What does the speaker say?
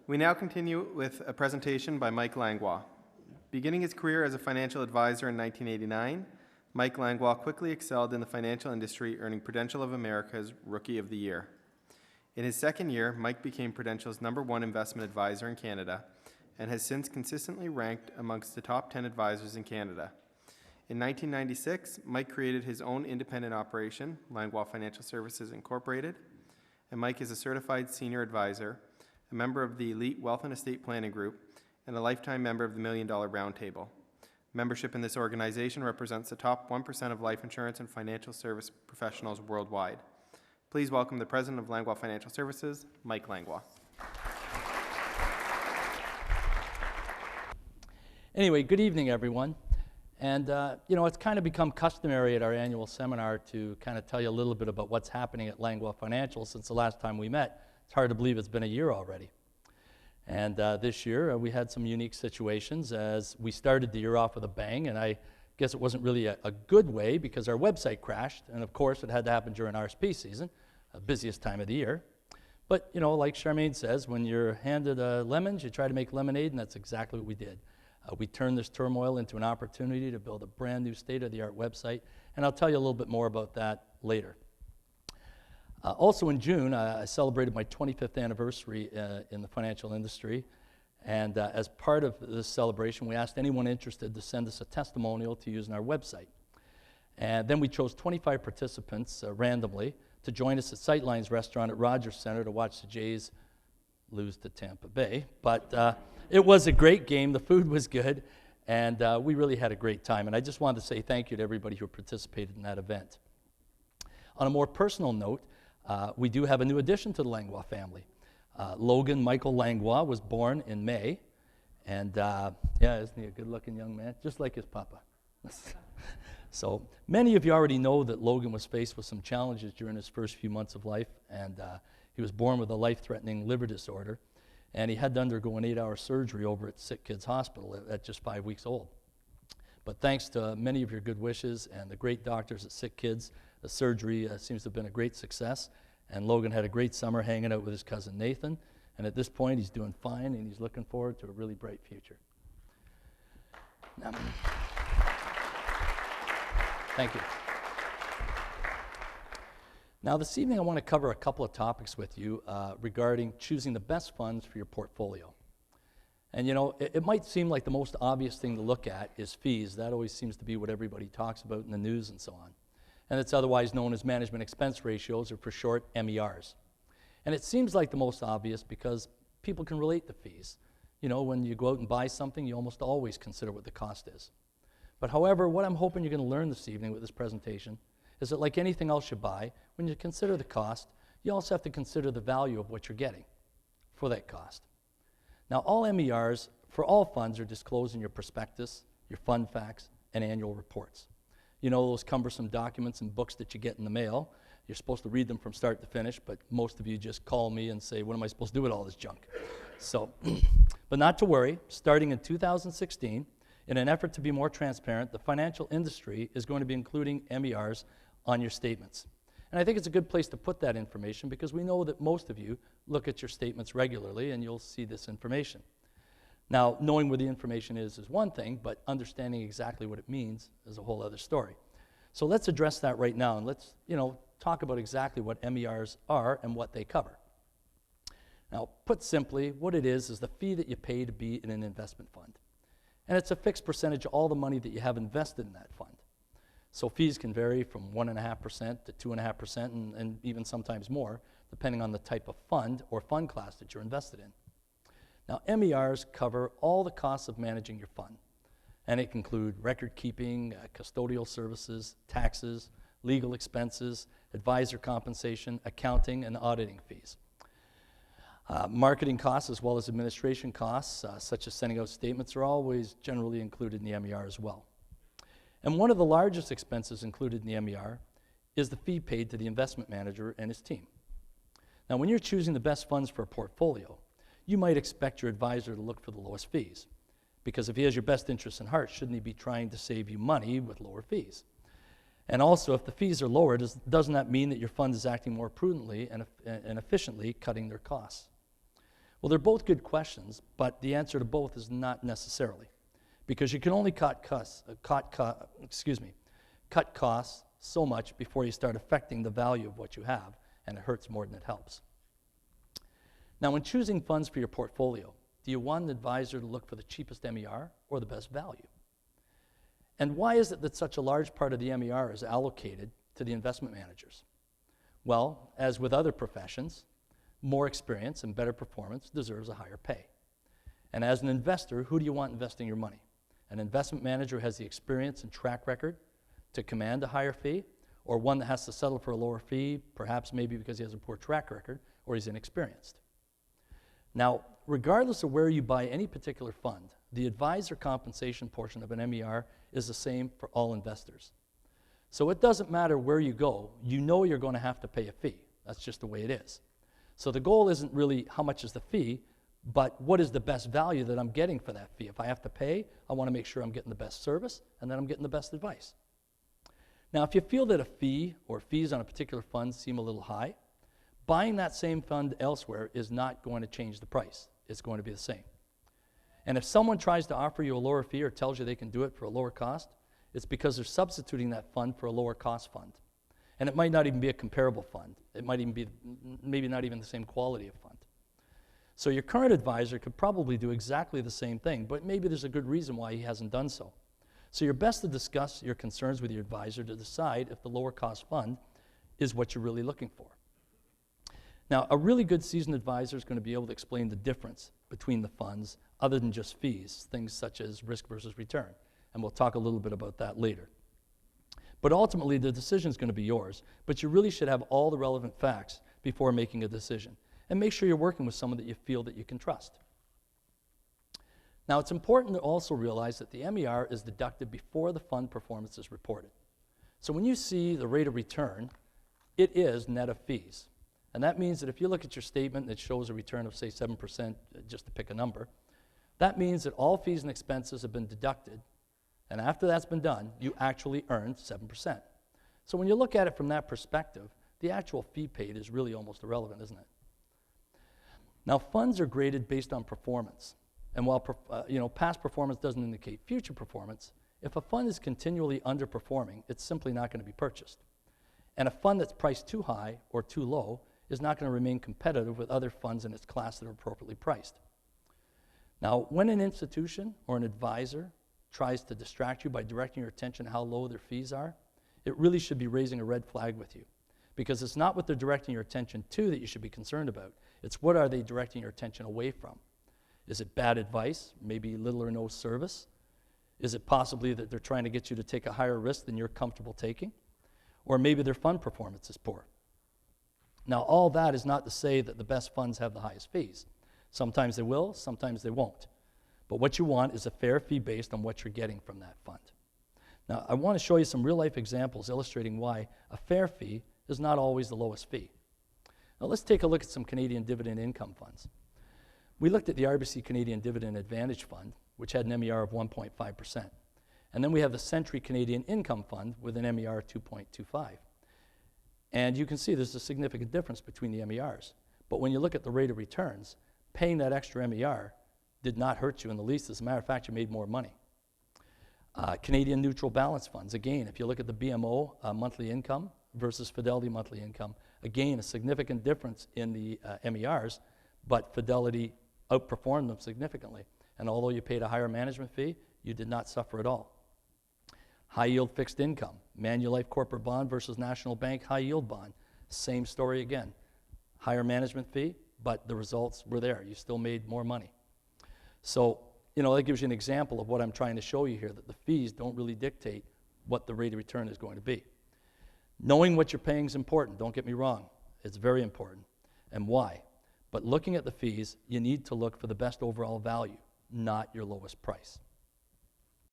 We now continue with a presentation by Mike Langlois. Beginning his career as a financial advisor in 1989, Mike Langlois quickly excelled in the financial industry, earning Prudential of America's Rookie of the Year. In his second year, Mike became Prudential's #1 investment advisor in Canada and has since consistently ranked amongst the top 10 advisors in Canada. In 1996, Mike created his own independent operation, Langlois Financial Services Inc., and Mike is a certified senior advisor, a member of the Elite Wealth and Estate Planning Group, and a lifetime member of the $1 Million Roundtable. Membership in this organization represents the top 1% of life insurance and financial service professionals worldwide. Please welcome the President of Langlois Financial Services, Mike Langlois. Anyway, good evening, everyone. And, it's kind of become customary at our annual seminar to kind of tell you a little bit about what's happening at Langlois Financial since the last time we met. It's hard to believe it's been a year already. And this year, we had some unique situations as we started the year off with a bang, and I guess it wasn't really a good way because our website crashed, and of course, it had to happen during RSP season, the busiest time of the year. But, like Charmaine says, when you're handed lemons, you try to make lemonade, and that's exactly what we did. We turned this turmoil into an opportunity to build a brand new state-of-the-art website, and I'll tell you a little bit more about that later. Also in June, I celebrated my 25th anniversary in the financial industry, and as part of this celebration, we asked anyone interested to send us a testimonial to use in our website. And then we chose 25 participants randomly to join us at Sightlines Restaurant at Rogers Center to watch the Jays lose to Tampa Bay, but it was a great game. The food was good, and we really had a great time. And I just wanted to say thank you to everybody who participated in that event. On a more personal note, we do have a new addition to the Langlois family. Logan Michael Langlois was born in May, and isn't he a good-looking young man? Just like his papa. So many of you already know that Logan was faced with some challenges during his first few months of life, and he was born with a life-threatening liver disorder. And he had to undergo an 8-hour surgery over at Sick Kids Hospital at just 5 weeks old. But thanks to many of your good wishes and the great doctors at Sick Kids, the surgery seems to have been a great success. And Logan had a great summer hanging out with his cousin Nathan. And at this point, he's doing fine, and he's looking forward to a really bright future. Now, thank you. Now, this evening I want to cover a couple of topics with you regarding choosing the best funds for your portfolio. And it might seem like the most obvious thing to look at is fees. That always seems to be what everybody talks about in the news and so on. And it's otherwise known as management expense ratios, or for short, MERs. And it seems like the most obvious because people can relate to fees. When you go out and buy something, you almost always consider what the cost is. But however, what I'm hoping you're going to learn this evening with this presentation is that like anything else you buy, when you consider the cost, you also have to consider the value of what you're getting for that cost. Now, all MERs for all funds are disclosed in your prospectus, your fund facts, and annual reports. Those cumbersome documents and books that you get in the mail. You're supposed to read them from start to finish, but most of you just call me and say, what am I supposed to do with all this junk? So, but not to worry, starting in 2016, in an effort to be more transparent, the financial industry is going to be including MERs on your statements. And I think it's a good place to put that information because we know that most of you look at your statements regularly and you'll see this information. Now, knowing where the information is one thing, but understanding exactly what it means is a whole other story. So let's address that right now, and let's talk about exactly what MERs are and what they cover. Now, put simply, what it is the fee that you pay to be in an investment fund. And it's a fixed percentage of all the money that you have invested in that fund. So fees can vary from 1.5% to 2.5% and even sometimes more, depending on the type of fund or fund class that you're invested in. Now, MERs cover all the costs of managing your fund, and it can include record keeping, custodial services, taxes, legal expenses, advisor compensation, accounting, and auditing fees. Marketing costs as well as administration costs, such as sending out statements, are always generally included in the MER as well. And one of the largest expenses included in the MER is the fee paid to the investment manager and his team. Now, when you're choosing the best funds for a portfolio, you might expect your advisor to look for the lowest fees, because if he has your best interests in heart, shouldn't he be trying to save you money with lower fees? And also, if the fees are lower, doesn't that mean that your fund is acting more prudently and efficiently cutting their costs? Well, they're both good questions, but the answer to both is not necessarily, because you can only cut costs so much before you start affecting the value of what you have, and it hurts more than it helps. Now, when choosing funds for your portfolio, do you want an advisor to look for the cheapest MER or the best value? And why is it that such a large part of the MER is allocated to the investment managers? Well, as with other professions, more experience and better performance deserves a higher pay. And as an investor, who do you want investing your money? An investment manager who has the experience and track record to command a higher fee, or one that has to settle for a lower fee, perhaps maybe because he has a poor track record or he's inexperienced? Now, regardless of where you buy any particular fund, the advisor compensation portion of an MER is the same for all investors. So it doesn't matter where you go, you know you're going to have to pay a fee. That's just the way it is. So the goal isn't really how much is the fee, but what is the best value that I'm getting for that fee? If I have to pay, I want to make sure I'm getting the best service and that I'm getting the best advice. Now, if you feel that a fee or fees on a particular fund seem a little high, buying that same fund elsewhere is not going to change the price. It's going to be the same. And if someone tries to offer you a lower fee or tells you they can do it for a lower cost, it's because they're substituting that fund for a lower cost fund. And it might not even be a comparable fund. It might even be maybe not even the same quality of fund. So your current advisor could probably do exactly the same thing, but maybe there's a good reason why he hasn't done so. So you're best to discuss your concerns with your advisor to decide if the lower cost fund is what you're really looking for. Now, a really good seasoned advisor is going to be able to explain the difference between the funds other than just fees, things such as risk versus return. And we'll talk a little bit about that later. But ultimately, the decision is going to be yours, but you really should have all the relevant facts before making a decision. And make sure you're working with someone that you feel that you can trust. Now, it's important to also realize that the MER is deducted before the fund performance is reported. So when you see the rate of return, it is net of fees. And that means that if you look at your statement that shows a return of, say, 7%, just to pick a number, that means that all fees and expenses have been deducted, and after that's been done, you actually earned 7%. So when you look at it from that perspective, the actual fee paid is really almost irrelevant, isn't it? Now, funds are graded based on performance. And while past performance doesn't indicate future performance, if a fund is continually underperforming, it's simply not going to be purchased. And a fund that's priced too high or too low is not going to remain competitive with other funds in its class that are appropriately priced. Now, when an institution or an advisor tries to distract you by directing your attention to how low their fees are, it really should be raising a red flag with you. Because it's not what they're directing your attention to that you should be concerned about. It's what are they directing your attention away from. Is it bad advice, maybe little or no service? Is it possibly that they're trying to get you to take a higher risk than you're comfortable taking? Or maybe their fund performance is poor. Now, all that is not to say that the best funds have the highest fees. Sometimes they will, sometimes they won't. But what you want is a fair fee based on what you're getting from that fund. Now, I want to show you some real-life examples illustrating why a fair fee is not always the lowest fee. Now, let's take a look at some Canadian dividend income funds. We looked at the RBC Canadian Dividend Advantage Fund, which had an MER of 1.5%. And then we have the Century Canadian Income Fund with an MER of 2.25. And you can see there's a significant difference between the MERs. But when you look at the rate of returns, paying that extra MER did not hurt you in the least. As a matter of fact, you made more money. Canadian Neutral Balance Funds, again, if you look at the BMO monthly income versus Fidelity monthly income, again, a significant difference in the MERs, but Fidelity outperformed them significantly. And although you paid a higher management fee, you did not suffer at all. High yield fixed income, Manulife corporate bond versus National Bank high yield bond. Same story again. Higher management fee, but the results were there. You still made more money. So, that gives you an example of what I'm trying to show you here, that the fees don't really dictate what the rate of return is going to be. Knowing what you're paying is important, don't get me wrong. It's very important. And why? But looking at the fees, you need to look for the best overall value, not your lowest price.